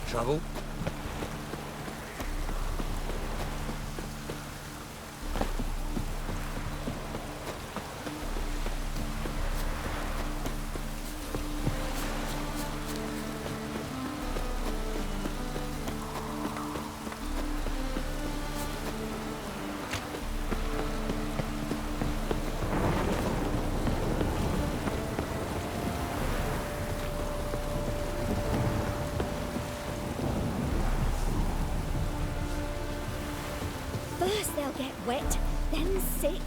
Trouble? First they'll get wet, then sick.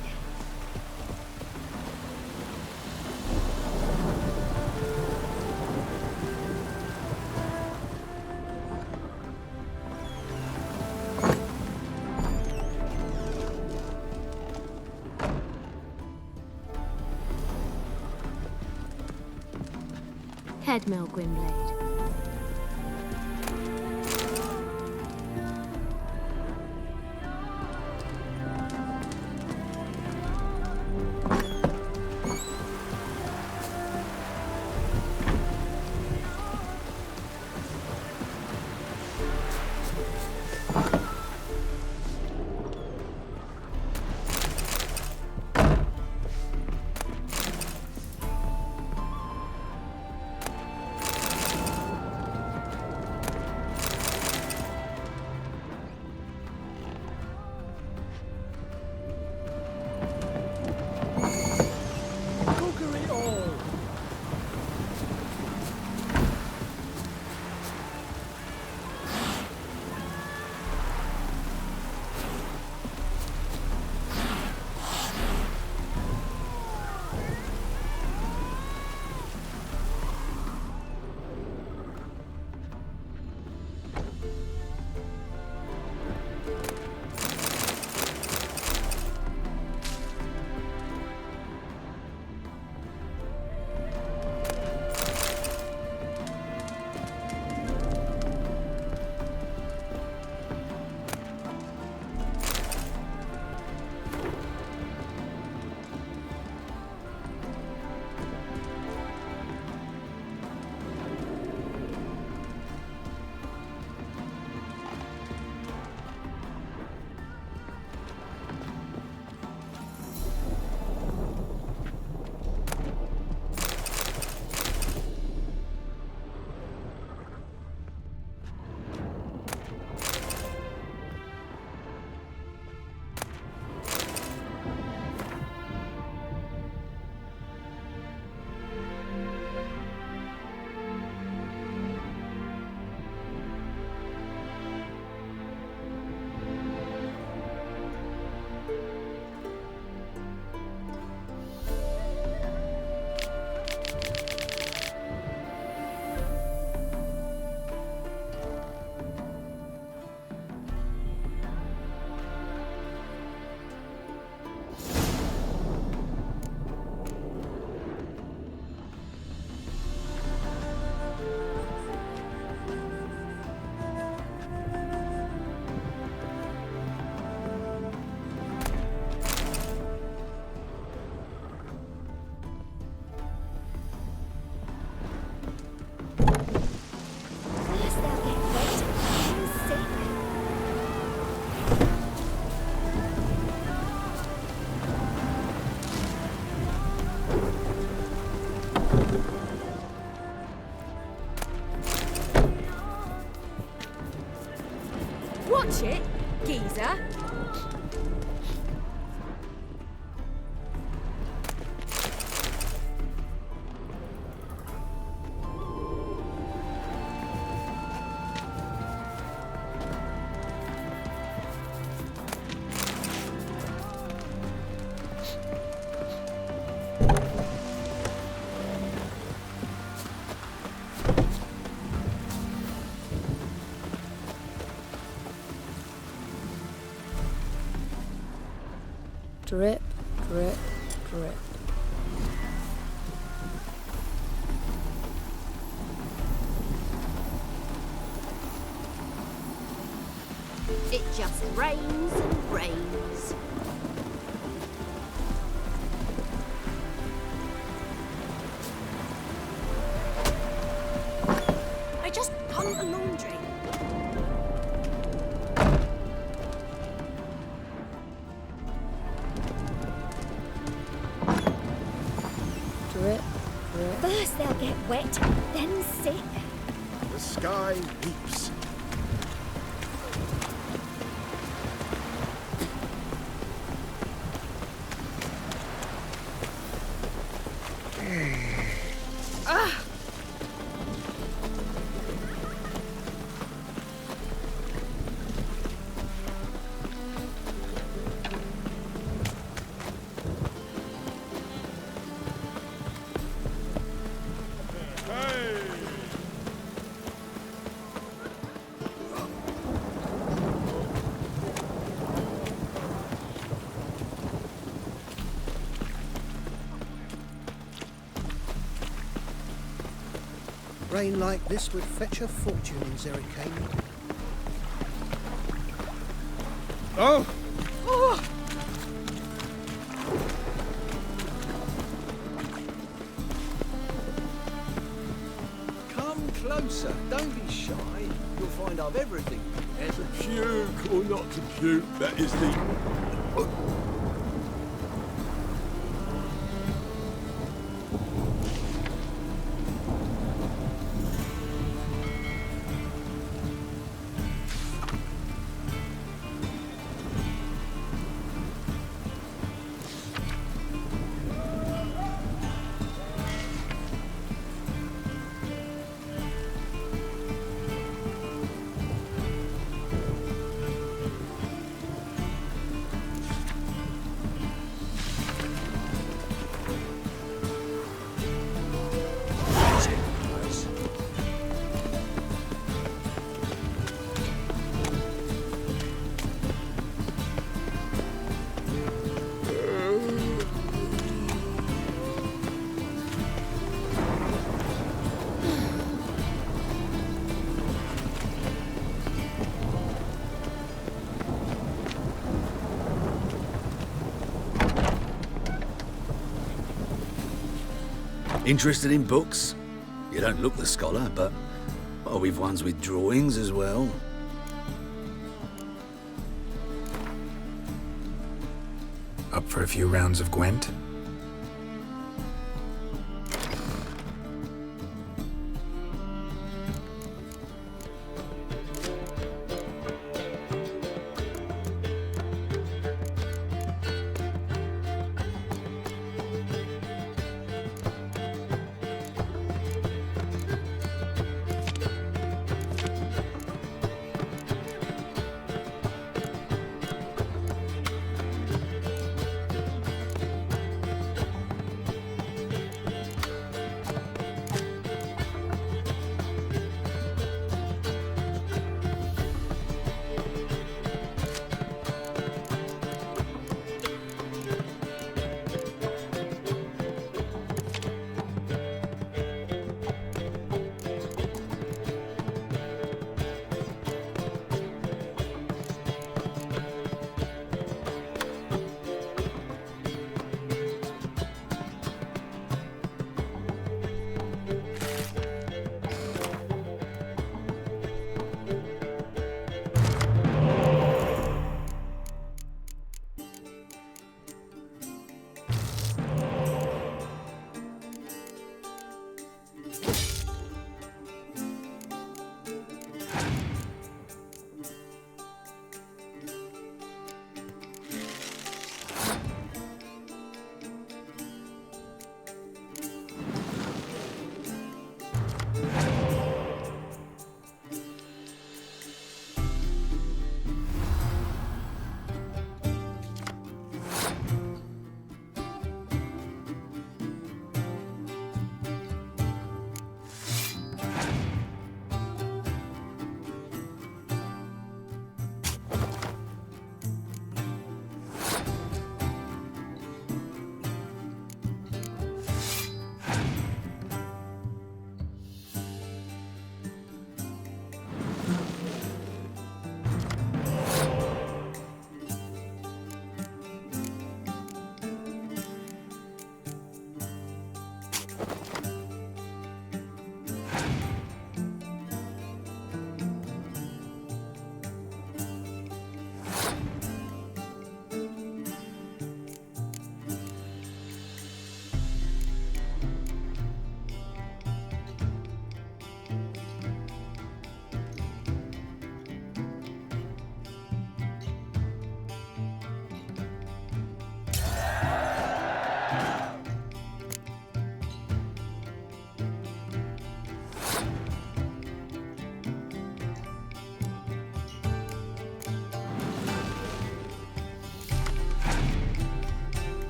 Headmill Gwynblade. Watch it, geezer. Drip, drip, drip. It just rains and rains. I just hung the laundry. First they'll get wet, then sick. The sky weeps. Rain like this would fetch a fortune in Zerrikane. Oh! Come closer, don't be shy. You'll find I've everything. To puke or not to puke, that is the... Interested in books? You don't look the scholar, but well, we've ones with drawings as well. Up for a few rounds of Gwent?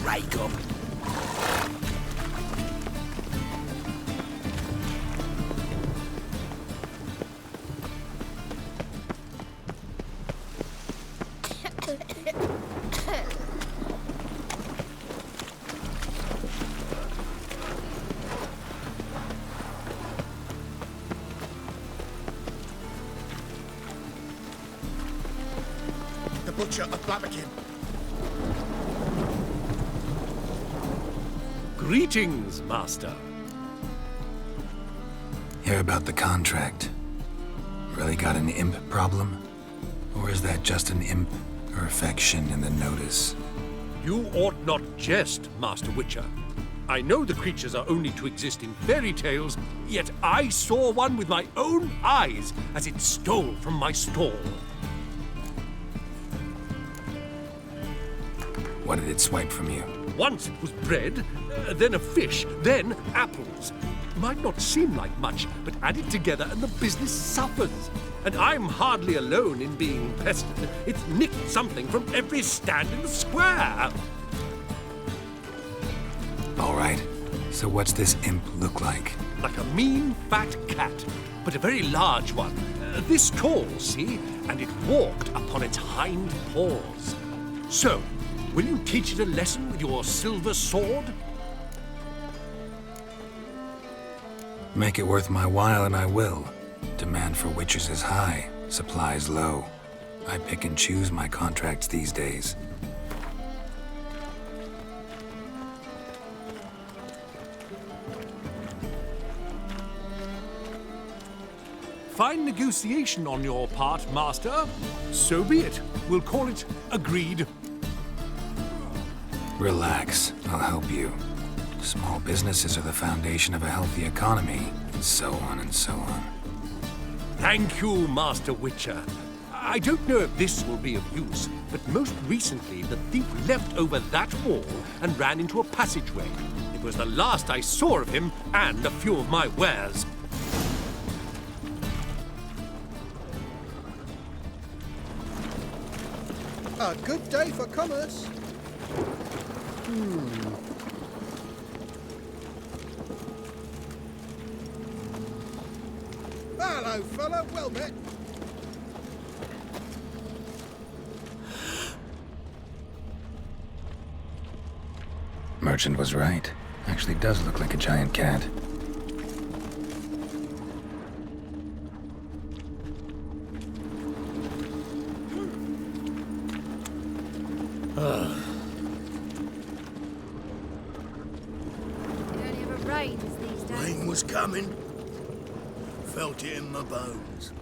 rake 'em. The butcher of Blaviken. Greetings, Master. Hear about the contract. Really got an imp problem? Or is that just an imp or affection in the notice? You ought not jest, Master Witcher. I know the creatures are only to exist in fairy tales, yet I saw one with my own eyes as it stole from my stall. What did it swipe from you? Once it was bread, then a fish, then apples. Might not seem like much, but add it together and the business suffers. And I'm hardly alone in being pestered. It's nicked something from every stand in the square. All right. So what's this imp look like? Like a mean, fat cat, but a very large one. This tall, see? And it walked upon its hind paws. So, will you teach it a lesson with your silver sword? Make it worth my while and I will. Demand for witches is high, supplies low. I pick and choose my contracts these days. Fine negotiation on your part, Master. So be it. We'll call it agreed. Relax, I'll help you. Small businesses are the foundation of a healthy economy, and so on and so on. Thank you, Master Witcher. I don't know if this will be of use, but most recently the thief leapt over that wall and ran into a passageway. It was the last I saw of him and a few of my wares. A good day for commerce. Hello, fella. Well met. Merchant was right. Actually does look like a giant cat. It only ever rains these days. Rain was coming. Felt it in my bones.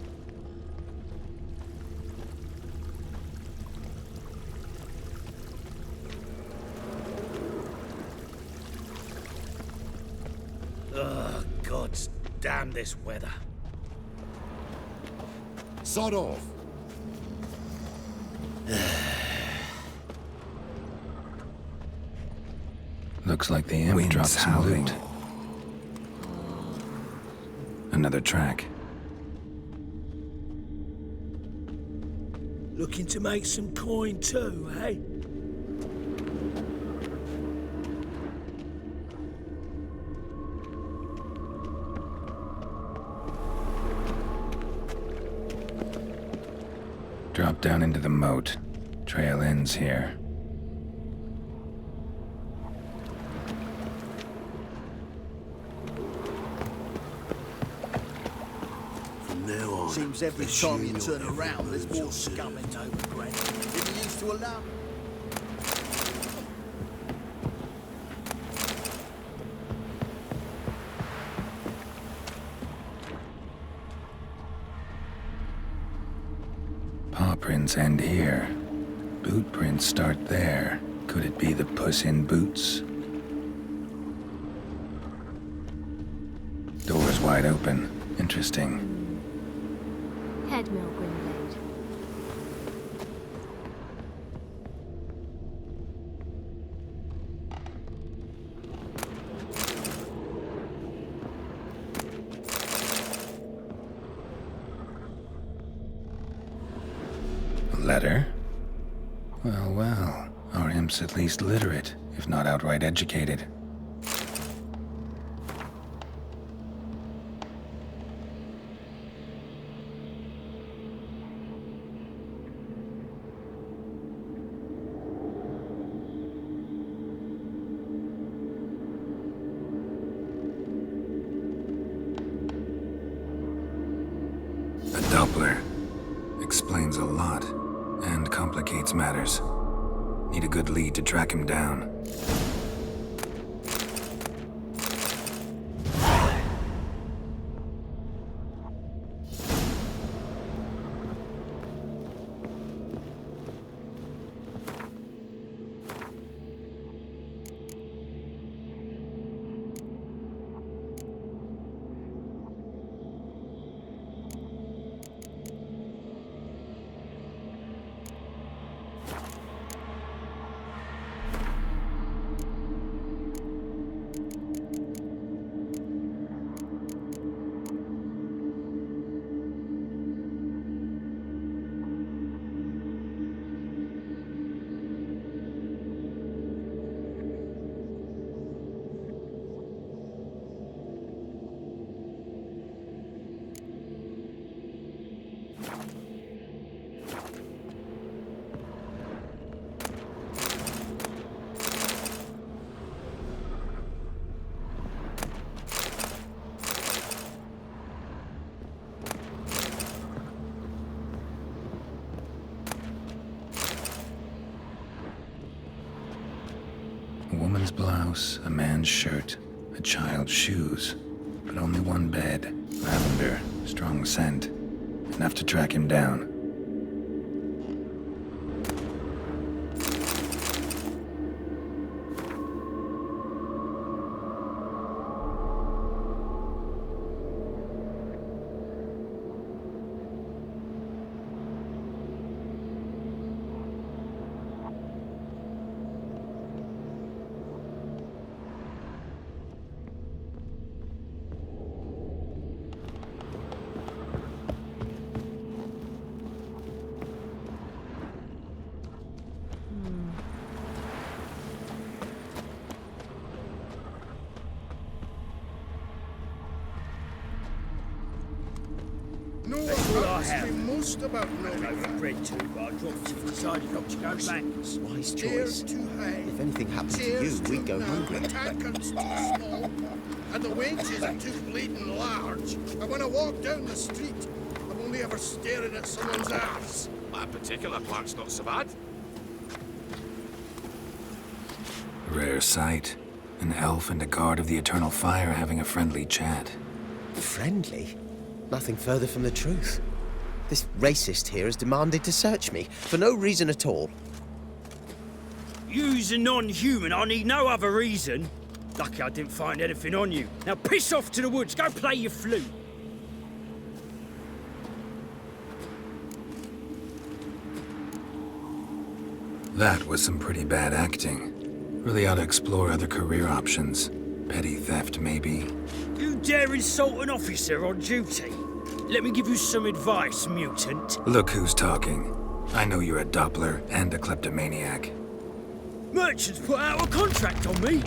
Ugh, gods damn this weather. Sod off. Looks like the imp Wind's dropped some howling. loot. Another track. Looking to make some coin too, eh? Drop down into the moat. Trail ends here. From now on, Seems every assume time you you're turn around, there's every more move scum in Novigrad than you used to allow. Paw prints end here. Boot prints start there. Could it be the Puss in Boots? Door's wide open. Interesting. Headmill Gwynblade. A letter? Well, well. Our imp's at least literate, if not outright educated. A Doppler explains a lot and complicates matters. Need a good lead to track him down. A woman's blouse, a man's shirt, a child's shoes, but only one bed. Lavender, strong scent. Enough to track him down. No one asked me most about Novigrad. Read to, but I dropped it. Decided not to go back. Wise Stairs choice. too high. If anything happened to you, Chairs we'd go too narrow, hungry. The tankards too small, and the wages are too bleeding large. And when I walk down the street, I'm only ever staring at someone's arse. That particular part's not so bad. Rare sight. An elf and a guard of the Eternal Fire having a friendly chat. Friendly? Nothing further from the truth. This racist here has demanded to search me, for no reason at all. You's a non-human, I need no other reason. Lucky I didn't find anything on you. Now piss off to the woods, go play your flute. That was some pretty bad acting. Really ought to explore other career options. Petty theft, maybe. You dare insult an officer on duty? Let me give you some advice, mutant. Look who's talking. I know you're a Doppler and a kleptomaniac. Merchants put out a contract on me.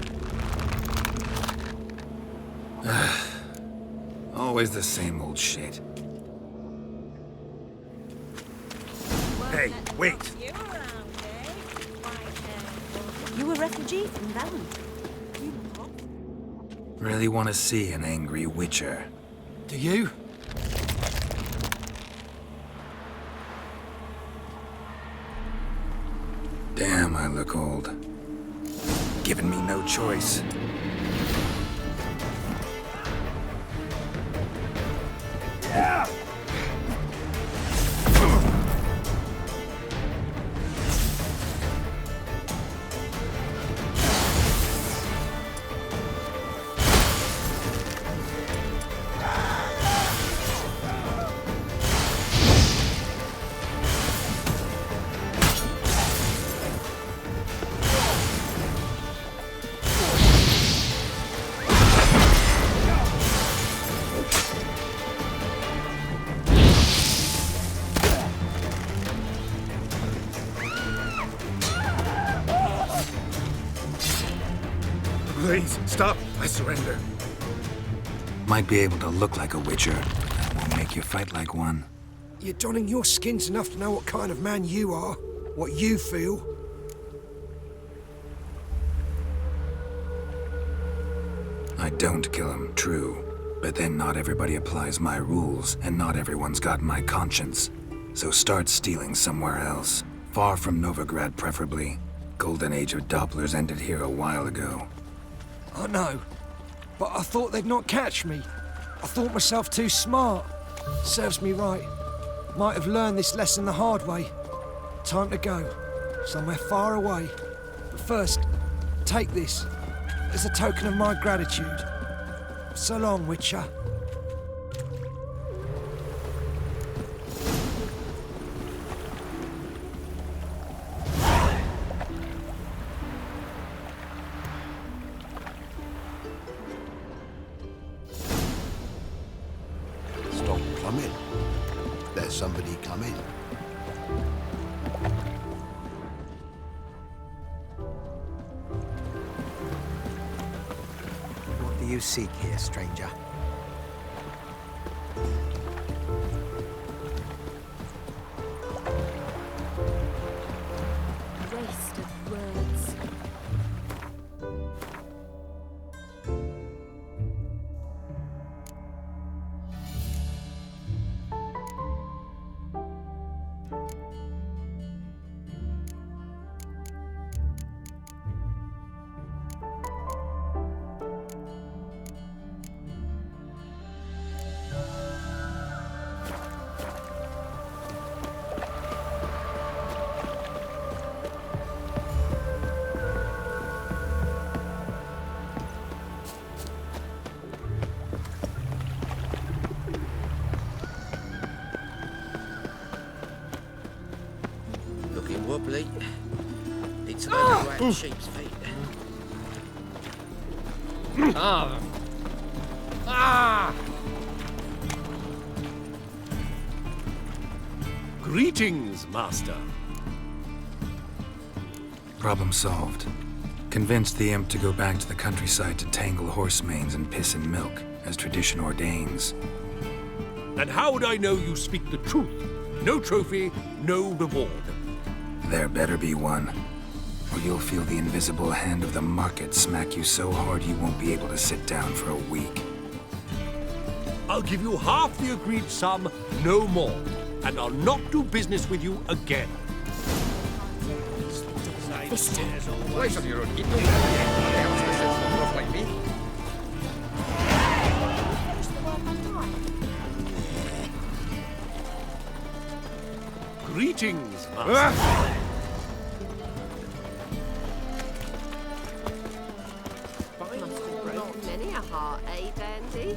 Always the same old shit. Hey, wait. You a refugee from Valen? Really want to see an angry witcher. Do you? Damn, I look old. Giving me no choice. Yeah. Please, stop. I surrender. Might be able to look like a witcher, but that won't make you fight like one. You're donning your skins enough to know what kind of man you are, what you feel. I don't kill him, true. But then not everybody applies my rules, and not everyone's got my conscience. So start stealing somewhere else. Far from Novigrad, preferably. Golden age of Dopplers ended here a while ago. I know, but I thought they'd not catch me. I thought myself too smart. Serves me right. Might have learned this lesson the hard way. Time to go. Somewhere far away. But first, take this. As a token of my gratitude. So long, Witcher. Stop plumbing. There's somebody coming. What do you seek here, stranger? Waste of words. Looking wobbly. It's an overweight sheep's feet. Greetings, Master. Problem solved. Convinced the imp to go back to the countryside to tangle horse manes and piss in milk, as tradition ordains. And how would I know you speak the truth? No trophy, no reward. There better be one, or you'll feel the invisible hand of the market smack you so hard you won't be able to sit down for a week. I'll give you half the agreed sum, no more. And I'll not do business with you again. This time. Place on your own. Get nobody else listens to stuff like me. Finish the work on time. Greetings, Master. Must have broken many a heart, eh, Dandy?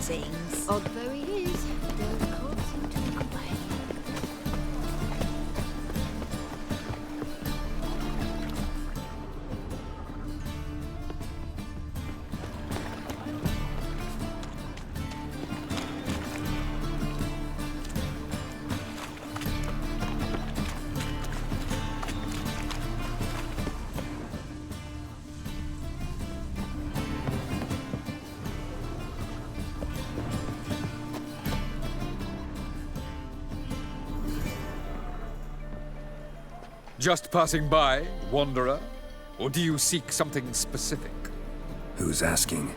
things. Odd though he is, Dale can't seem to look away. Just passing by, wanderer? Or do you seek something specific? Who's asking?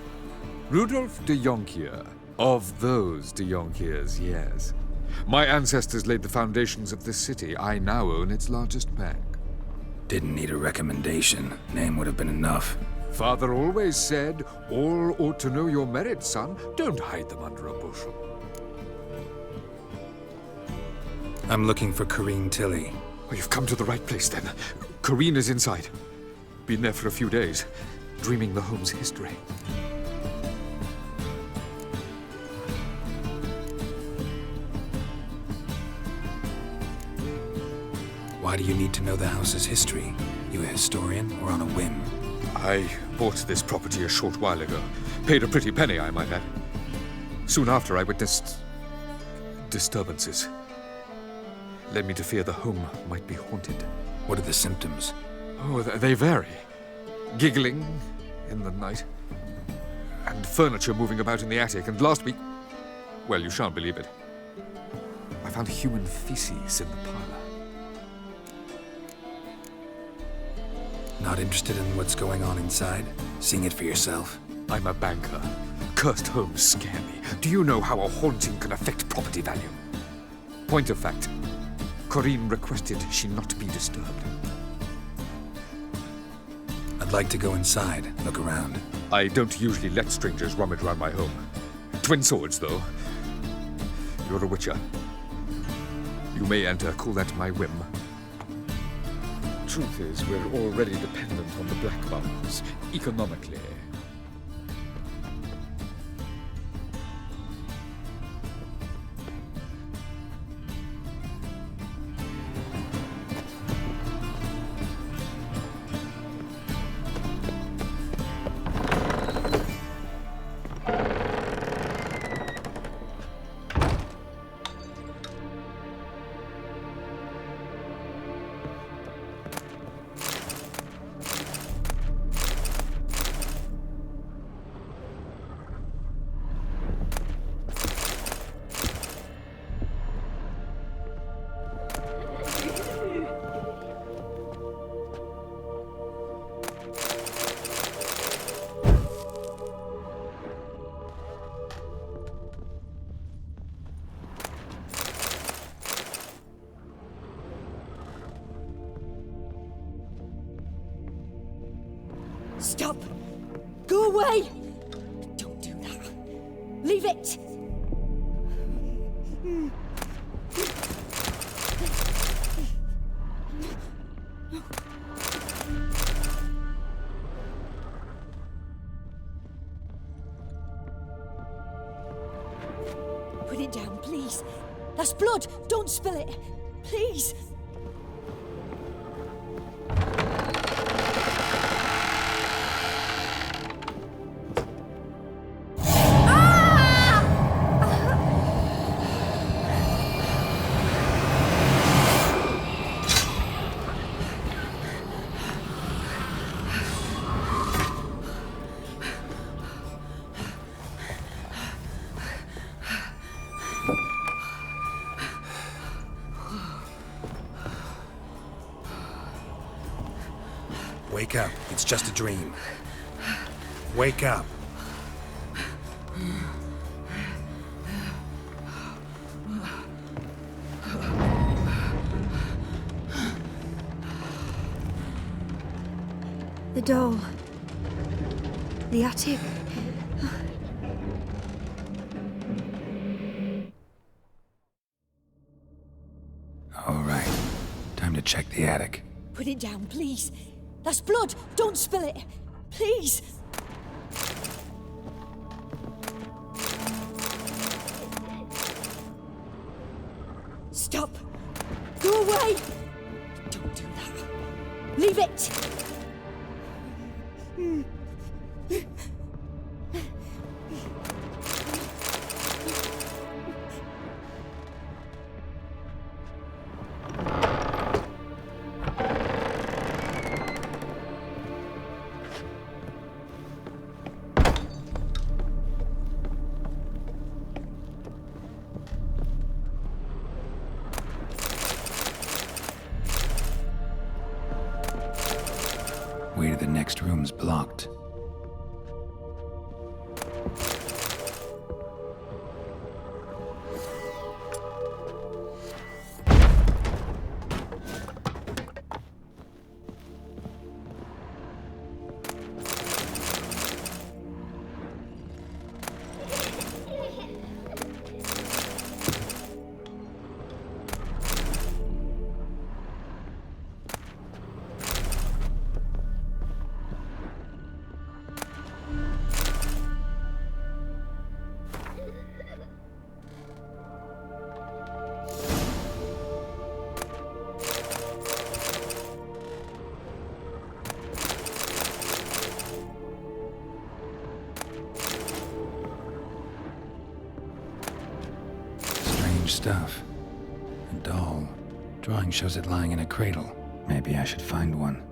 Rudolf de Jonkier. Of those de Jonkiers, yes. My ancestors laid the foundations of this city. I now own its largest bank. Didn't need a recommendation. Name would have been enough. Father always said, all ought to know your merits, son. Don't hide them under a bushel. I'm looking for Corrine Tilly. Oh, you've come to the right place, then. Corrine is inside. Been there for a few days, dreaming the home's history. Why do you need to know the house's history? You a historian or on a whim? I bought this property a short while ago. Paid a pretty penny, I might add. Soon after, I witnessed disturbances. Led me to fear the home might be haunted. What are the symptoms? Oh, they vary. Giggling in the night, and furniture moving about in the attic, and last week... Well, you shan't believe it. I found human feces in the parlor. Not interested in what's going on inside? Seeing it for yourself? I'm a banker. Cursed homes scare me. Do you know how a haunting can affect property value? Point of fact, Corrine requested she not be disturbed. I'd like to go inside, look around. I don't usually let strangers rummage around my home. Twin swords, though. You're a witcher. You may enter, call that my whim. Truth is, we're already dependent on the Black Bums, economically. Stop! Go away! Don't do that. Leave it! Put it down, please. That's blood! Don't spill it! Please! Wake up. It's just a dream. Wake up. The doll. The attic. All right. Time to check the attic. Put it down, please. That's blood! Don't spill it! Please! Stop! Go away! Don't do that. Leave it! Way to the next room's blocked. Stuff. A doll. Drawing shows it lying in a cradle. Maybe I should find one.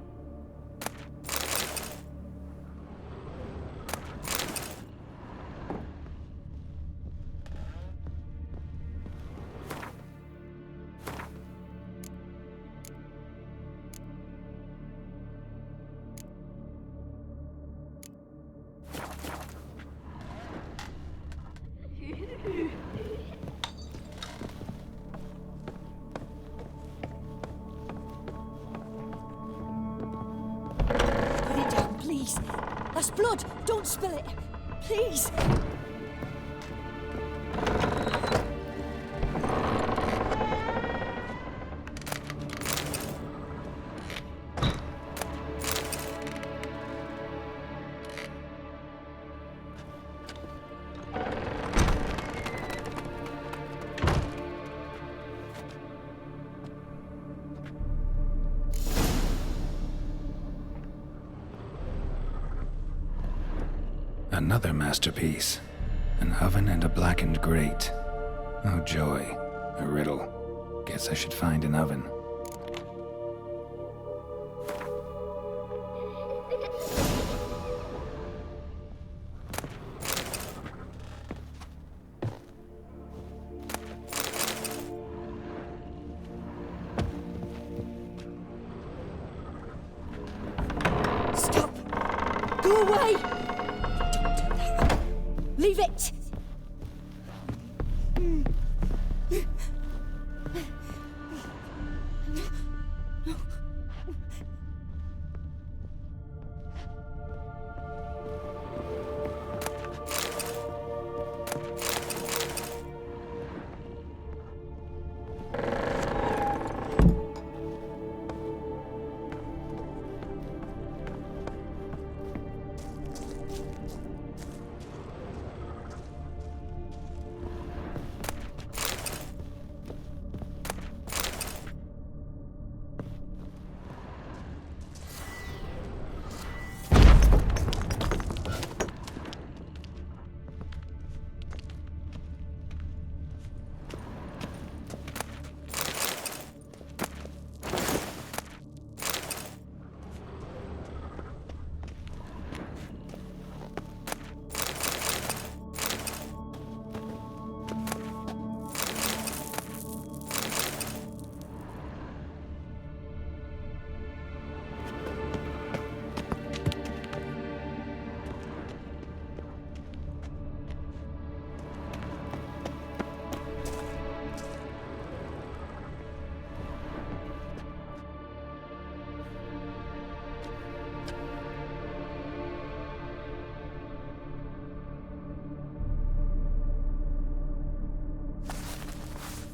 Please. That's blood. Don't spill it. Please. Another masterpiece. An oven and a blackened grate. Oh joy. A riddle. Guess I should find an oven. Stop! Go away! Leave it!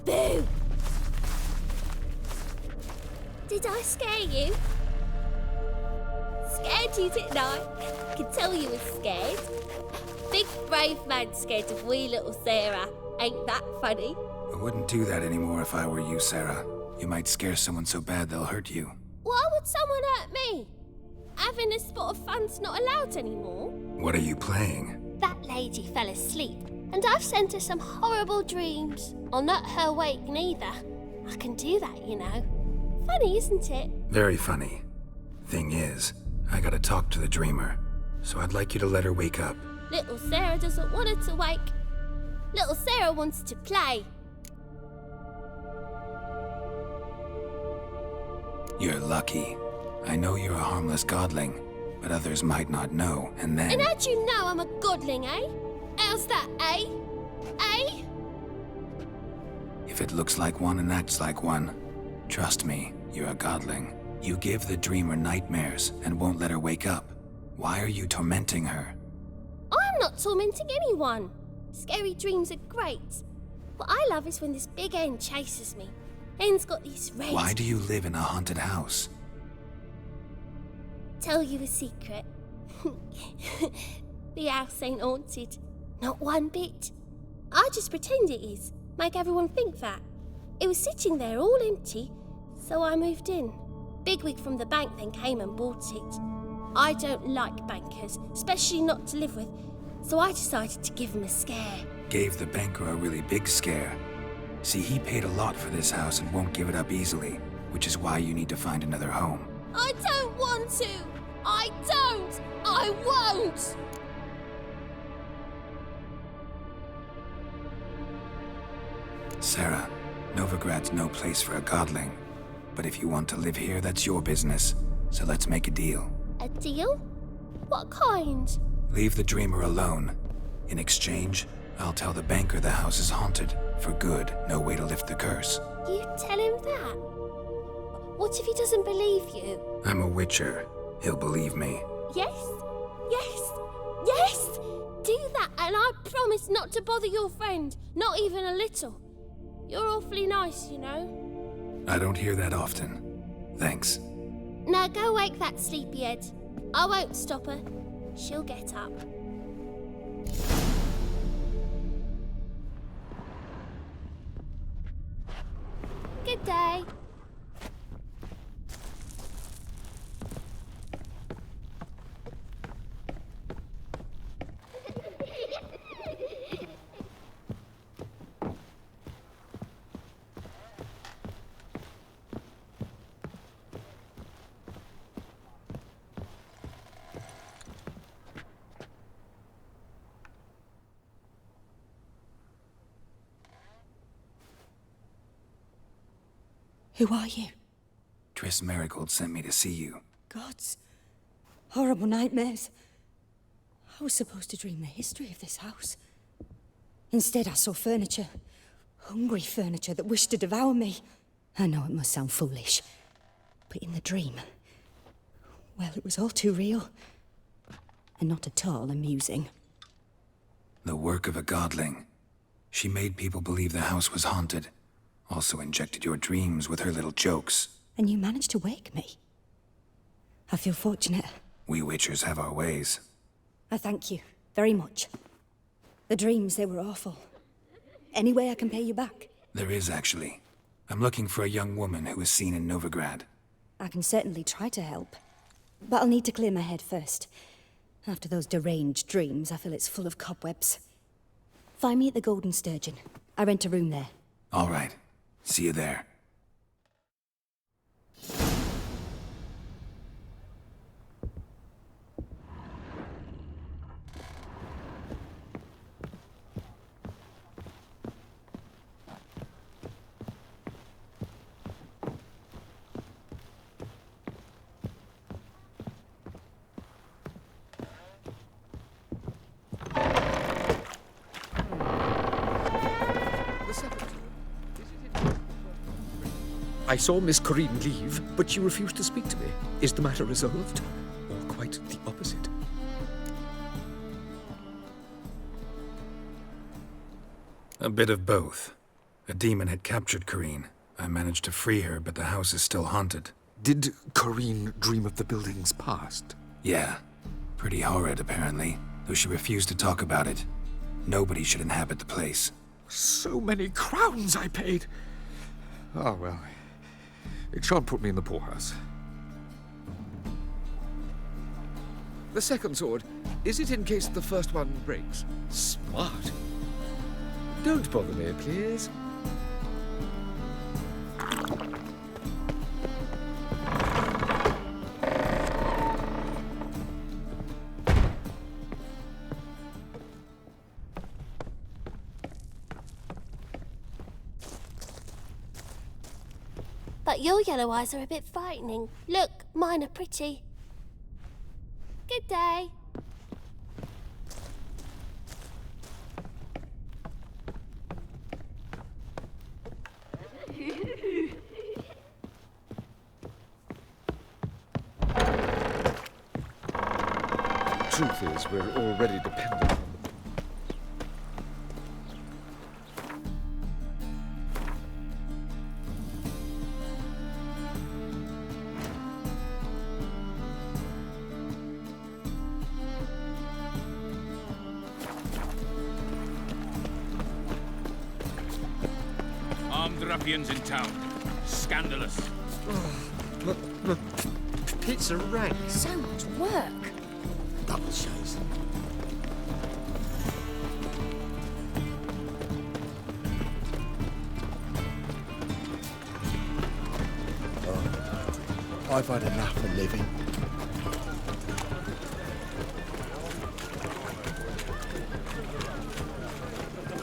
Boo! Did I scare you? Scared you, didn't I? I can tell you was scared. Big brave man scared of wee little Sarah. Ain't that funny? I wouldn't do that anymore if I were you, Sarah. You might scare someone so bad they'll hurt you. Why would someone hurt me? Having a spot of fun's not allowed anymore. What are you playing? That lady fell asleep, and I've sent her some horrible dreams. I'll not her wake neither. I can do that, you know. Funny, isn't it? Very funny. Thing is, I gotta talk to the dreamer, so I'd like you to let her wake up. Little Sarah doesn't want her to wake. Little Sarah wants to play. You're lucky. I know you're a harmless godling, but others might not know, and then... And how'd you know I'm a godling, eh? How's that, eh? Eh? If it looks like one and acts like one, trust me, you're a godling. You give the dreamer nightmares and won't let her wake up. Why are you tormenting her? I'm not tormenting anyone. Scary dreams are great. What I love is when this big hen chases me. Hen's got these red... Why do you live in a haunted house? Tell you a secret. The house ain't haunted. Not one bit. I just pretend it is. Make everyone think that. It was sitting there all empty, so I moved in. Bigwig from the bank then came and bought it. I don't like bankers, especially not to live with, so I decided to give him a scare. Gave the banker a really big scare. See, he paid a lot for this house and won't give it up easily, which is why you need to find another home. I don't want to! I don't! I won't! Sarah, Novigrad's no place for a godling. But if you want to live here, that's your business. So let's make a deal. A deal? What kind? Leave the dreamer alone. In exchange, I'll tell the banker the house is haunted. For good, no way to lift the curse. You tell him that? What if he doesn't believe you? I'm a witcher. He'll believe me. Yes? Yes? Yes! Do that and I promise not to bother your friend. Not even a little. You're awfully nice, you know. I don't hear that often. Thanks. Now go wake that sleepyhead. I won't stop her. She'll get up. Good day. Who are you? Triss Marigold sent me to see you. Gods. Horrible nightmares. I was supposed to dream the history of this house. Instead, I saw furniture. Hungry furniture that wished to devour me. I know it must sound foolish, but in the dream, well, it was all too real. And not at all amusing. The work of a godling. She made people believe the house was haunted. Also injected your dreams with her little jokes. And you managed to wake me. I feel fortunate. We witchers have our ways. I thank you very much. The dreams, they were awful. Any way I can pay you back? There is, actually. I'm looking for a young woman who was seen in Novigrad. I can certainly try to help. But I'll need to clear my head first. After those deranged dreams, I feel it's full of cobwebs. Find me at the Golden Sturgeon. I rent a room there. All right. See you there. I saw Miss Corinne leave, but she refused to speak to me. Is the matter resolved? Or quite the opposite? A bit of both. A demon had captured Corinne. I managed to free her, but the house is still haunted. Did Corinne dream of the building's past? Yeah. Pretty horrid, apparently, though she refused to talk about it. Nobody should inhabit the place. So many crowns I paid. Oh, well. It shan't put me in the poorhouse. The second sword, is it in case the first one breaks? Smart. Don't bother me, please. But your yellow eyes are a bit frightening. Look, mine are pretty. Good day. Truth is, we're already dependent on them. Armed ruffians in town. Scandalous. Pizza rank. So much work. Double shows. I've had enough of living.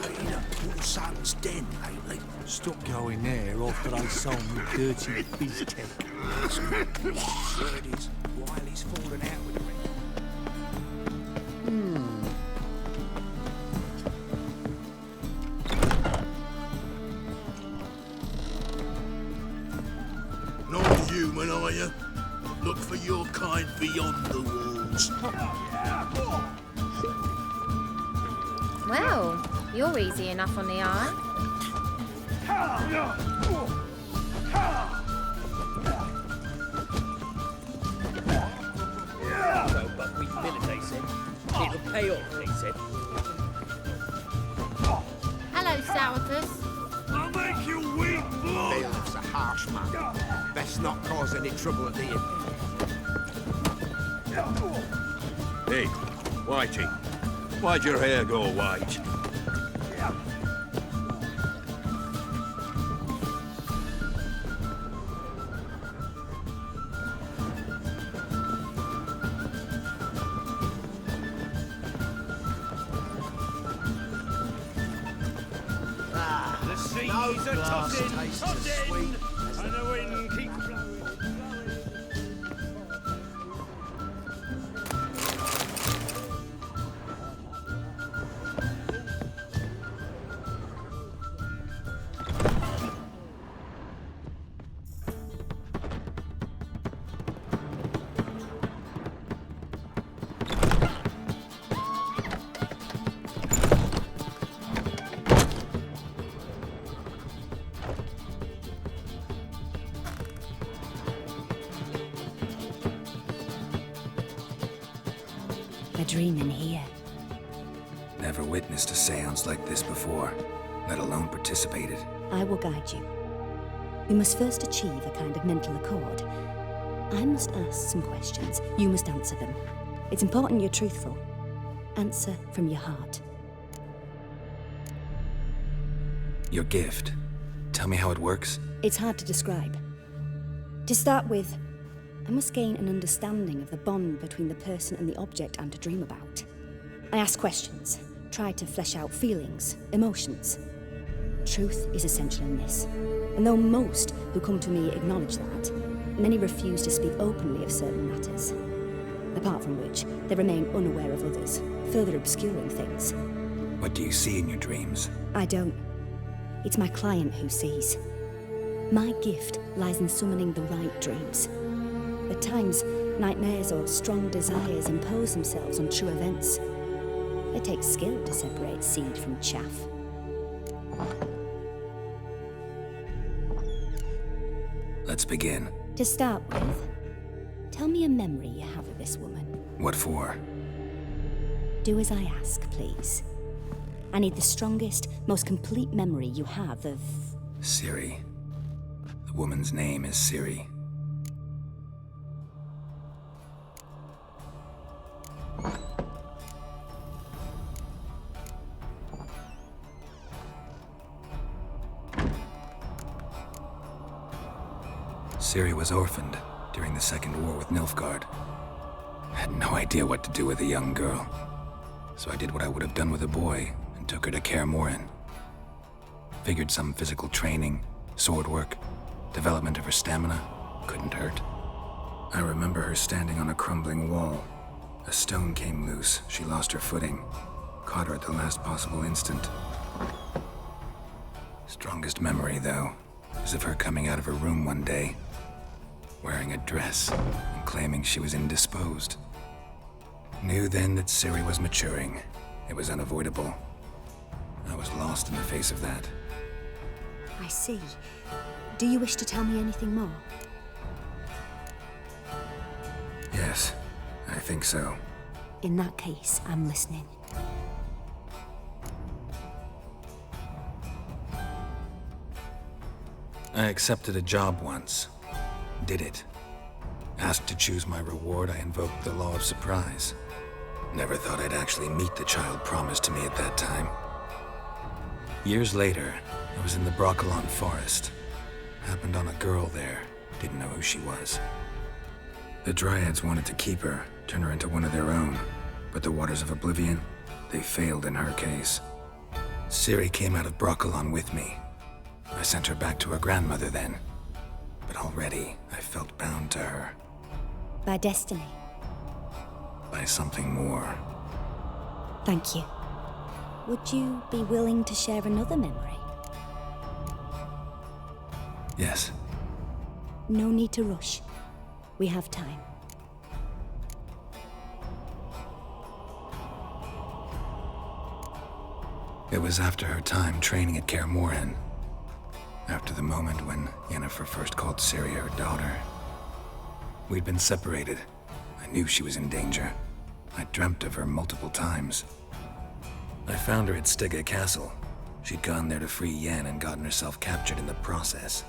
Been at Paul Sutton's den lately. Stop going there after they sold me dirty biz tech. Word is, Wiley's fallen out with the rest. Not human, are you? Look for your kind beyond the walls. Well, you're easy enough on the eye. Well, but we militate, said. It'll pay off, they said. Hello, Sourpuss. I'll make you weep, boy! Bailiff's a harsh man. Best not cause any trouble at the inn. Hey, Whitey, why'd your hair go white? The seas are tossing, tossing, and the wind keeps blowing. A dream in here. Never witnessed a seance like this before, let alone participated. I will guide you. We must first achieve a kind of mental accord. I must ask some questions. You must answer them. It's important you're truthful. Answer from your heart. Your gift. Tell me how it works. It's hard to describe. To start with, I must gain an understanding of the bond between the person and the object I'm to dream about. I ask questions, try to flesh out feelings, emotions. Truth is essential in this. And though most who come to me acknowledge that, many refuse to speak openly of certain matters. Apart from which, they remain unaware of others, further obscuring things. What do you see in your dreams? I don't. It's my client who sees. My gift lies in summoning the right dreams. At times, nightmares or strong desires impose themselves on true events. It takes skill to separate seed from chaff. Let's begin. To start with, tell me a memory you have of this woman. What for? Do as I ask, please. I need the strongest, most complete memory you have of... Ciri. The woman's name is Ciri. Ciri was orphaned during the Second War with Nilfgaard. I had no idea what to do with a young girl, so I did what I would have done with a boy and took her to Kaer Morhen. Figured some physical training, sword work, development of her stamina couldn't hurt. I remember her standing on a crumbling wall. A stone came loose, she lost her footing, caught her at the last possible instant. Strongest memory, though, is of her coming out of her room one day, wearing a dress and claiming she was indisposed. Knew then that Ciri was maturing. It was unavoidable. I was lost in the face of that. I see. Do you wish to tell me anything more? Yes, I think so. In that case, I'm listening. I accepted a job once. Did it. Asked to choose my reward, I invoked the law of surprise. Never thought I'd actually meet the child promised to me at that time. Years later, I was in the Broccolon forest. Happened on a girl there. Didn't know who she was. The Dryads wanted to keep her, turn her into one of their own. But the Waters of Oblivion, they failed in her case. Ciri came out of Broccolon with me. I sent her back to her grandmother then. But already, I felt bound to her. By destiny? By something more. Thank you. Would you be willing to share another memory? Yes. No need to rush. We have time. It was after her time training at Kaer Morhen. After the moment when Yennefer first called Ciri her daughter. We'd been separated. I knew she was in danger. I dreamt of her multiple times. I found her at Stygga Castle. She'd gone there to free Yen and gotten herself captured in the process.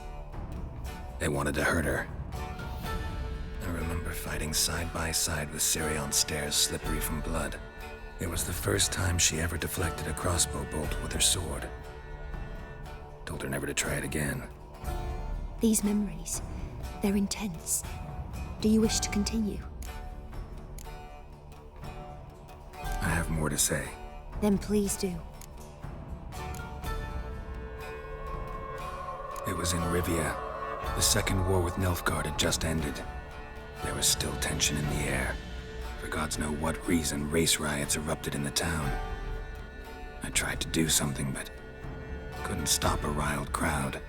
They wanted to hurt her. I remember fighting side by side with Ciri on stairs slippery from blood. It was the first time she ever deflected a crossbow bolt with her sword. Told her never to try it again. These memories, they're intense. Do you wish to continue? I have more to say. Then please do. It was in Rivia. The Second War with Nilfgaard had just ended. There was still tension in the air. For gods know what reason, race riots erupted in the town. I tried to do something, but couldn't stop a riled crowd.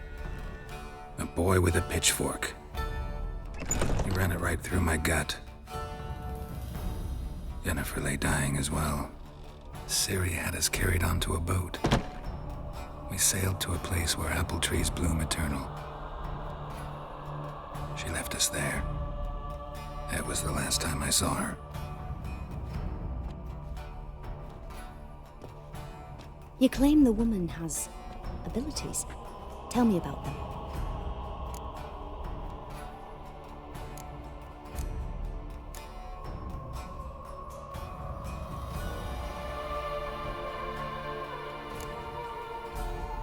A boy with a pitchfork. He ran it right through my gut. Yennefer lay dying as well. Ciri had us carried onto a boat. We sailed to a place where apple trees bloom eternal. She left us there. That was the last time I saw her. You claim the woman has abilities. Tell me about them.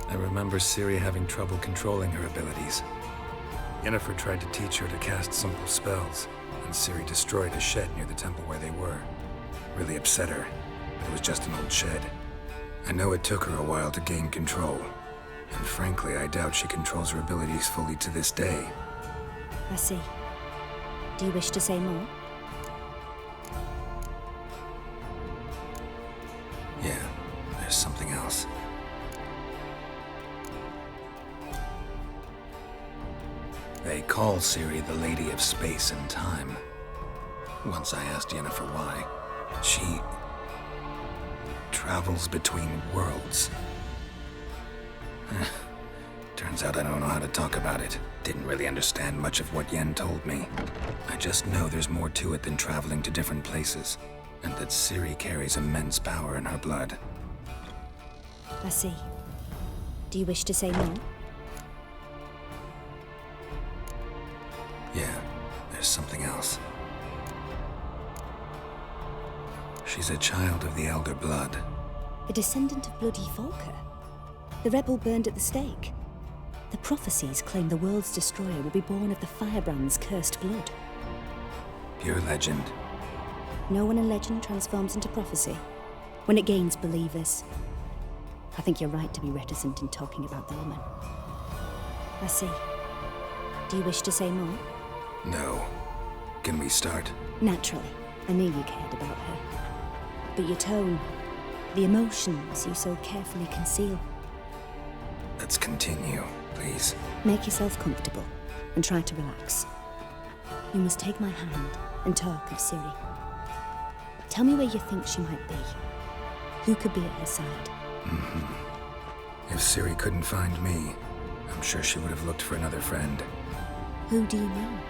I remember Ciri having trouble controlling her abilities. Yennefer tried to teach her to cast simple spells, and Ciri destroyed a shed near the temple where they were. Really upset her, but it was just an old shed. I know it took her a while to gain control, and frankly, I doubt she controls her abilities fully to this day. I see. Do you wish to say more? Yeah, there's something else. They call Ciri the Lady of Space and Time. Once I asked Yennefer why. She travels between worlds. Turns out I don't know how to talk about it. Didn't really understand much of what Yen told me. I just know there's more to it than traveling to different places, and that Ciri carries immense power in her blood. I see. Do you wish to say more? Yeah, there's something else. She's a child of the Elder Blood. A descendant of bloody Volker? The rebel burned at the stake. The prophecies claim the world's destroyer will be born of the firebrand's cursed blood. Pure legend. No one in legend transforms into prophecy when it gains believers. I think you're right to be reticent in talking about the woman. I see. Do you wish to say more? No. Can we start? Naturally. I knew you cared about her. But your tone, the emotions you so carefully conceal. Let's continue, please. Make yourself comfortable and try to relax. You must take my hand and talk of Ciri. Tell me where you think she might be. Who could be at her side? If Ciri couldn't find me, I'm sure she would have looked for another friend. Who do you mean?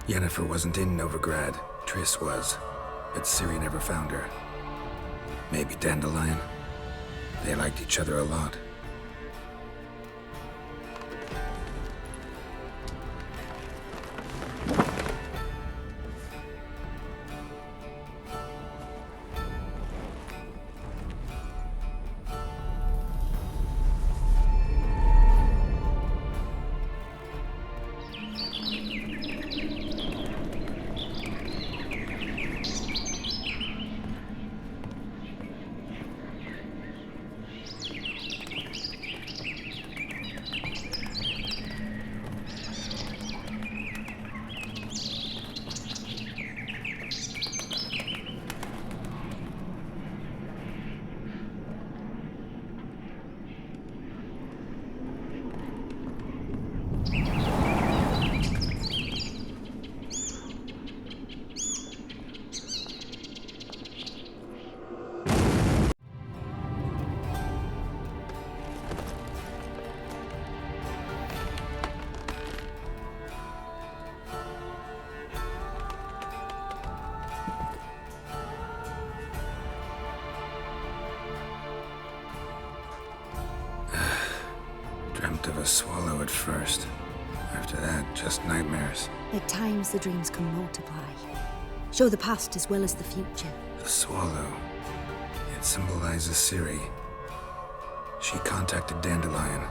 Yennefer wasn't in Novigrad. Triss was. But Ciri never found her. Maybe Dandelion? They liked each other a lot. Dreamt of a swallow at first. After that, just nightmares. At times, the dreams can multiply. Show the past as well as the future. The swallow. It symbolizes Ciri. She contacted Dandelion.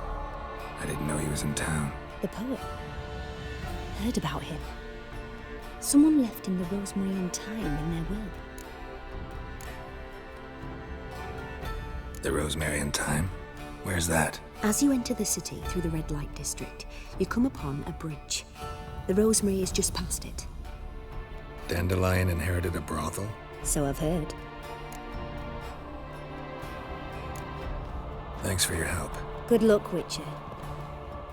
I didn't know he was in town. The poet. Heard about him. Someone left in the rosemary and thyme in their will. The rosemary and thyme? Where's that? As you enter the city through the red light district, you come upon a bridge. The rosemary is just past it. Dandelion inherited a brothel? So I've heard. Thanks for your help. Good luck, Witcher.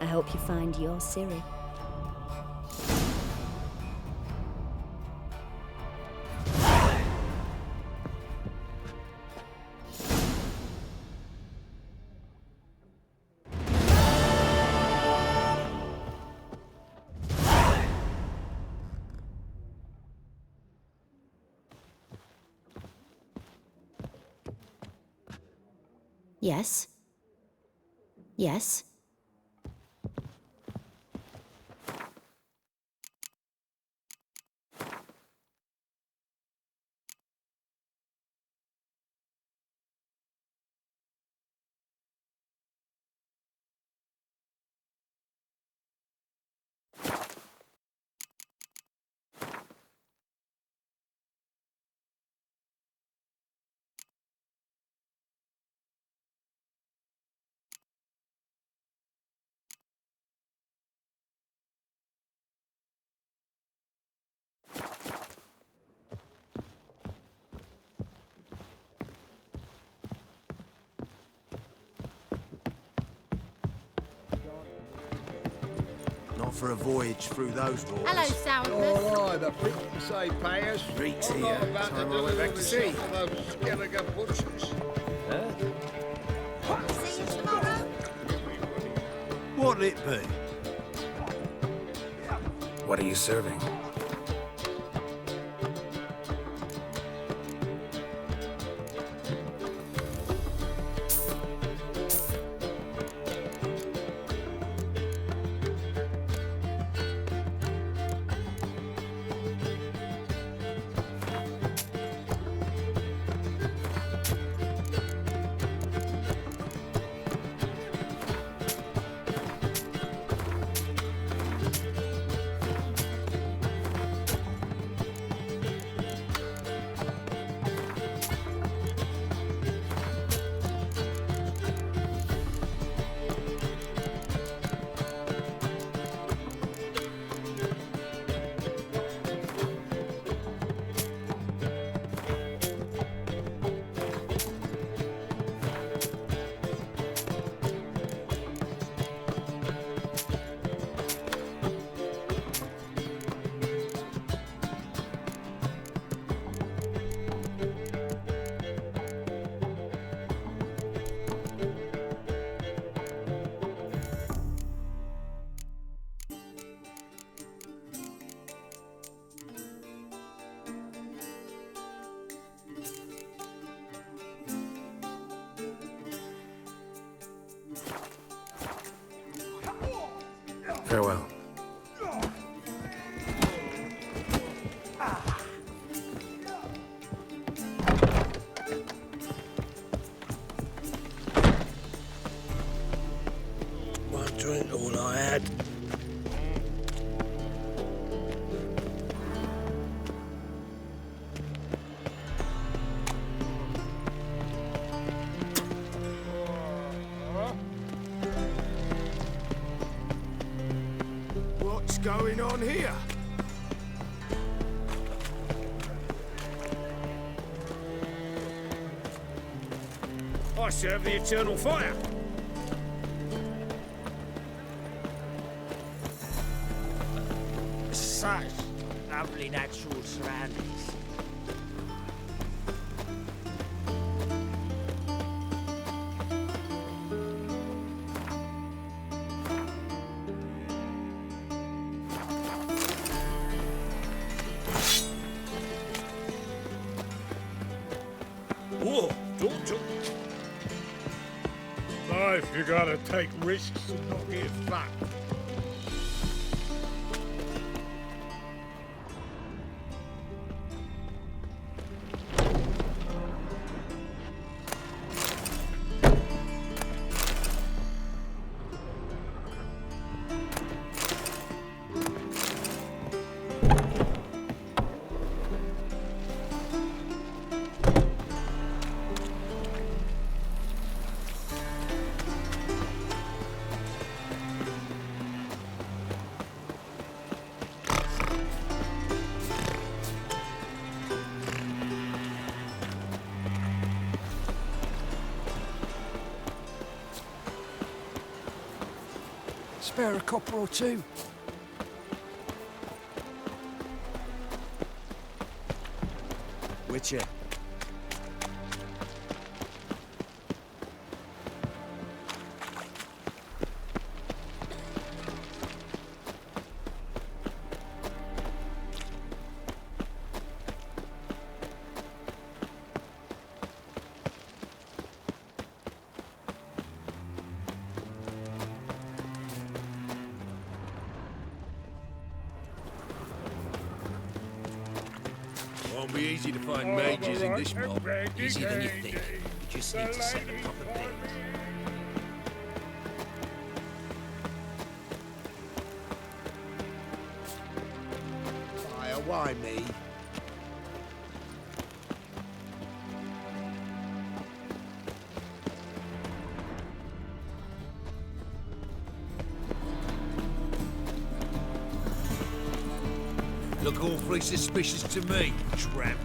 I hope you find your Ciri. Yes? Yes? Not for a voyage through those waters. Hello, Soundness. All right, the people say pay us. Reek's here. Time I went back to sea. Those skeleton butchers. See you tomorrow. What'll it be? What are you serving? Farewell. One drink, all I had. What's going on here? I serve the eternal fire. Such lovely natural surroundings. Whoa, don't you? Life, you gotta take risks and not get fat. Spare a copper or two. Witcher. Won't be easy to find mages in this mob. Easier than you think. You just need to set the proper bait. Fire, why me? Look awfully suspicious to me, tramp.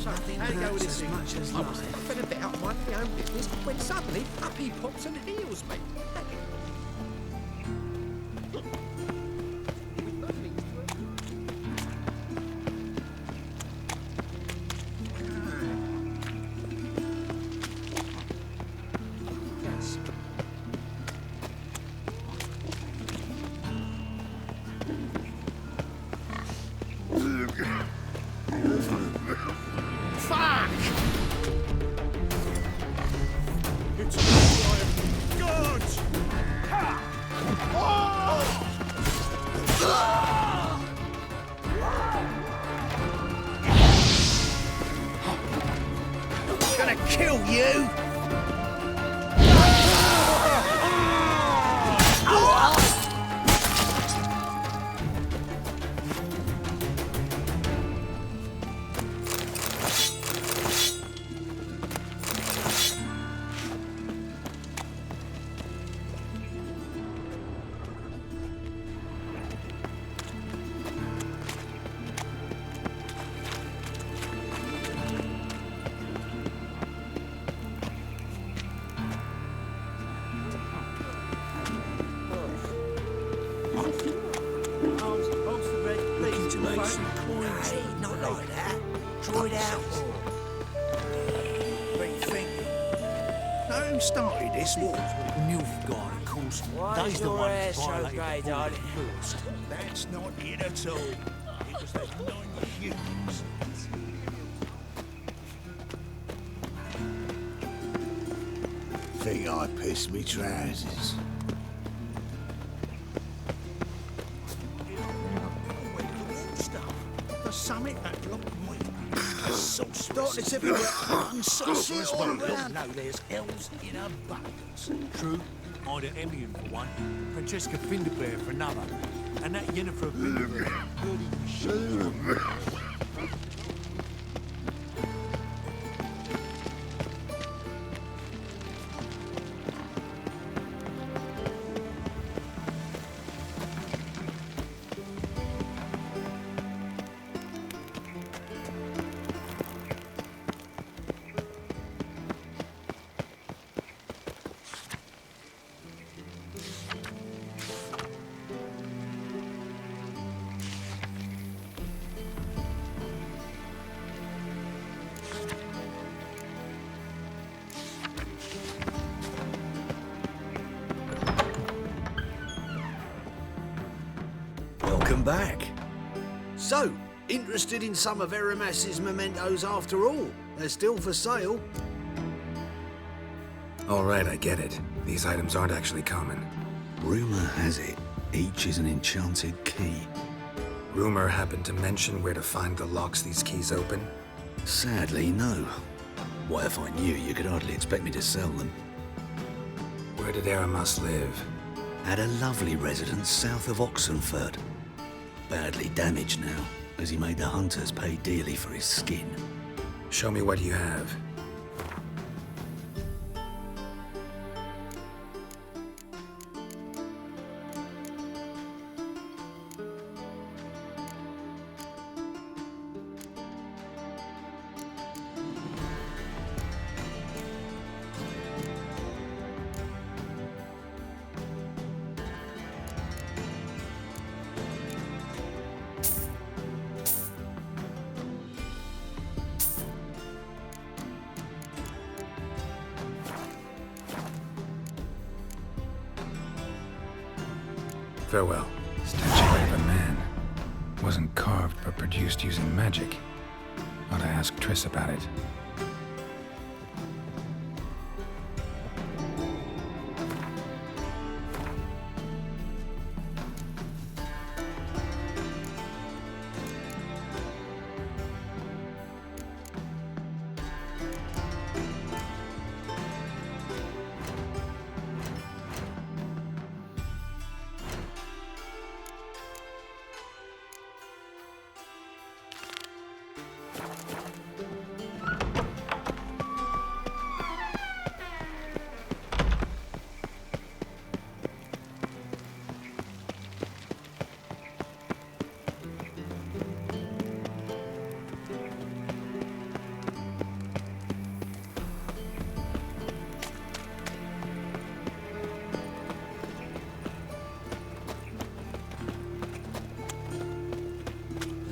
Nothing hurts as much as life. I was having a bit out minding my own business when suddenly up he pops and heals me. Fuck! It's a God! I'm gonna kill you! Hey, not like that. Draw it out. What do you think? Now, who started this war? Nilfgaard, of course. They's the one who violated the first. That's not it at all. because there's 9 humans. Think I pissed me trousers. The summit that blocked me. Darkness everywhere. Unsorcerous one. No, there's elves in abundance. True. Ida Emion for one, Francesca Finderbear for another, and that Yennefer Finderbear. Bloody machine. Welcome back. So, interested in some of Aramas's mementos after all? They're still for sale. All right, I get it. These items aren't actually common. Rumor has it, each is an enchanted key. Rumor happened to mention where to find the locks these keys open? Sadly, no. What if I knew, you could hardly expect me to sell them. Where did Aramas live? At a lovely residence south of Oxenford. Badly damaged now, as he made the hunters pay dearly for his skin. Show me what you have. Farewell. Statuette of a man. Wasn't carved, but produced using magic. Ought to ask Triss about it.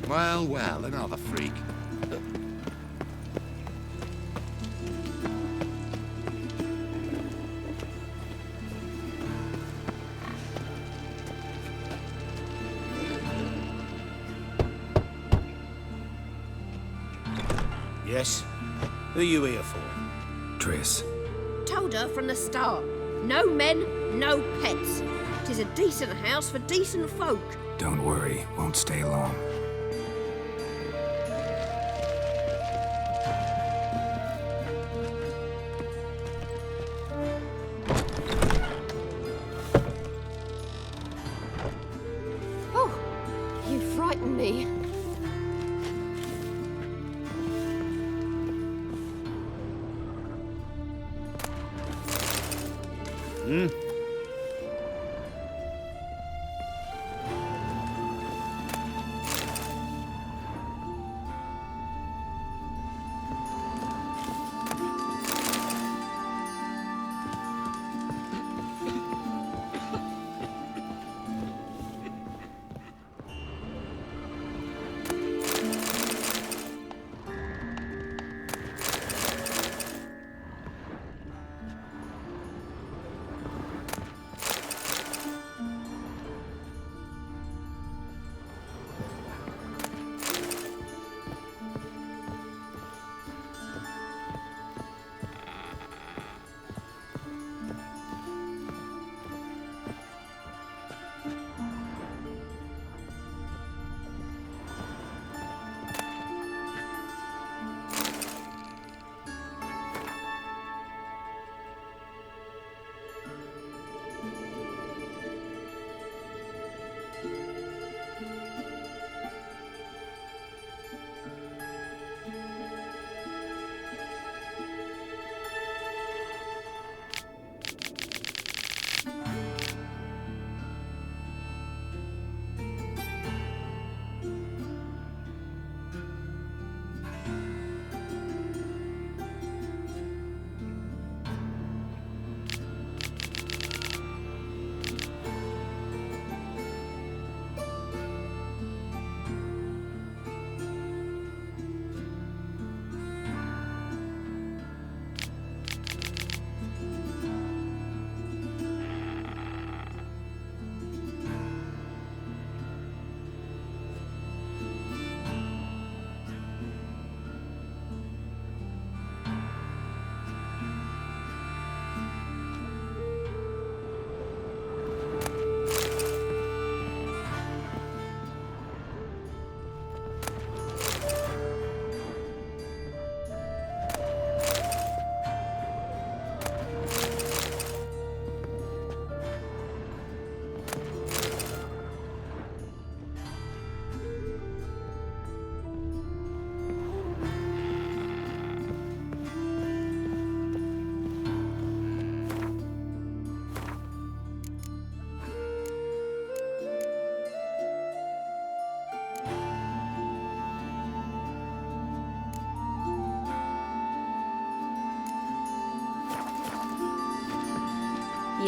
Well, well, another freak. Yes? Who are you here for? Triss. Told her from the start. No men, no pets. 'Tis a decent house for decent folk. Don't worry, won't stay long. Oh, you frightened me.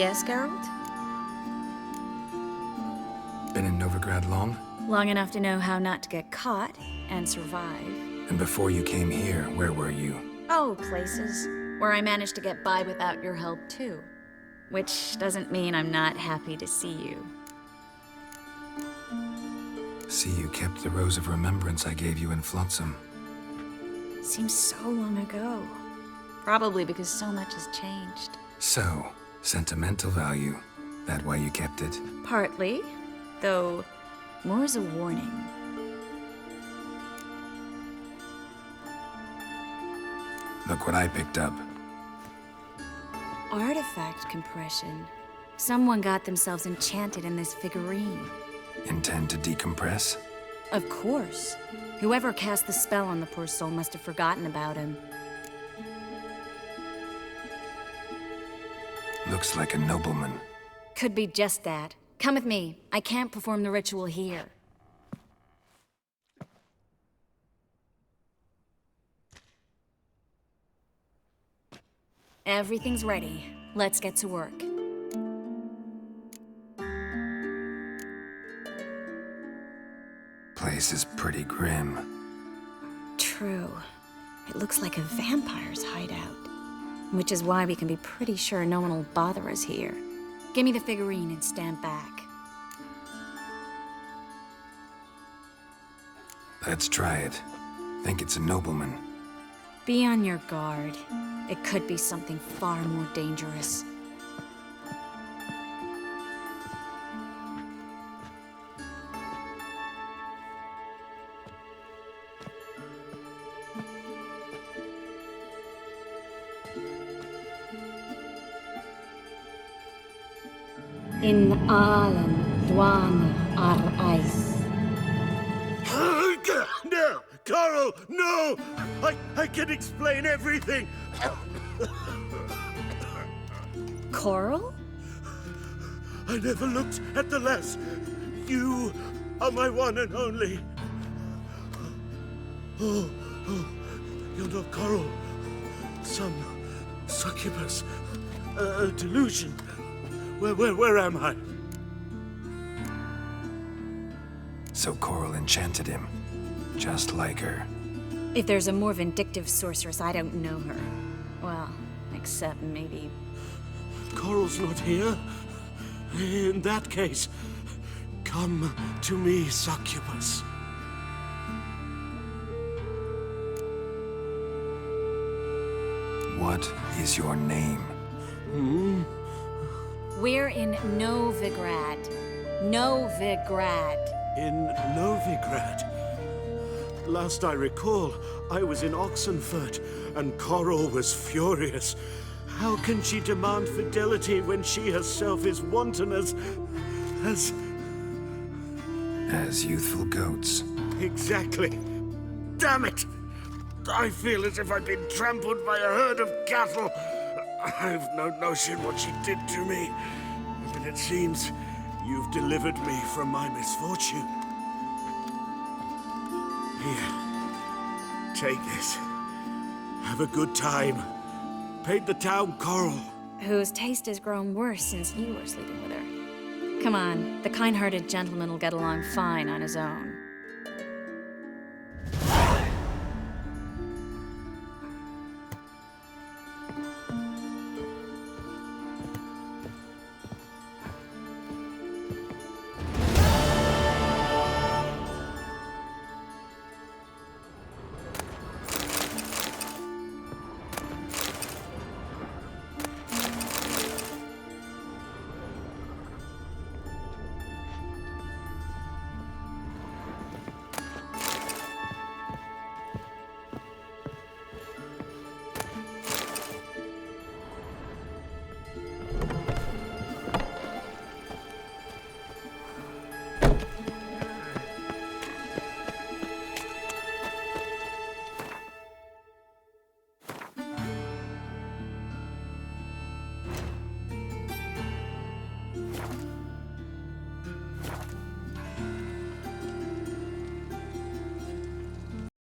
Yes, Geralt? Been in Novigrad long? Long enough to know how not to get caught and survive. And before you came here, where were you? Oh, places where I managed to get by without your help, too. Which doesn't mean I'm not happy to see you. See, you kept the rose of remembrance I gave you in Flotsam. Seems so long ago. Probably because so much has changed. So, sentimental value. That why you kept it? Partly, though more as a warning. Look what I picked up. Artifact compression. Someone got themselves enchanted in this figurine. Intend to decompress? Of course. Whoever cast the spell on the poor soul must have forgotten about him. Looks like a nobleman. Could be just that. Come with me. I can't perform the ritual here. Everything's ready. Let's get to work. Place is pretty grim. True. It looks like a vampire's hideout. Which is why we can be pretty sure no one will bother us here. Give me the figurine and stand back. Let's try it. Think it's a nobleman. Be on your guard. It could be something far more dangerous. In Alan Dwana ar Ice. No! Coral, no! I can explain everything! Coral? I never looked at the lass. You are my one and only. Oh, you're not Coral. Some succubus. A delusion. Where am I? So Coral enchanted him. Just like her. If there's a more vindictive sorceress, I don't know her. Well, except maybe... Coral's not here. In that case, come to me, succubus. What is your name? We're in Novigrad. Novigrad. In Novigrad? Last I recall, I was in Oxenfurt, and Coral was furious. How can she demand fidelity when she herself is wanton as youthful goats. Exactly. Damn it! I feel as if I've been trampled by a herd of cattle. I've no notion what she did to me, but it seems you've delivered me from my misfortune. Here, take this. Have a good time. Paint the town Coral. Whose taste has grown worse since you were sleeping with her. Come on, the kind-hearted gentleman will get along fine on his own.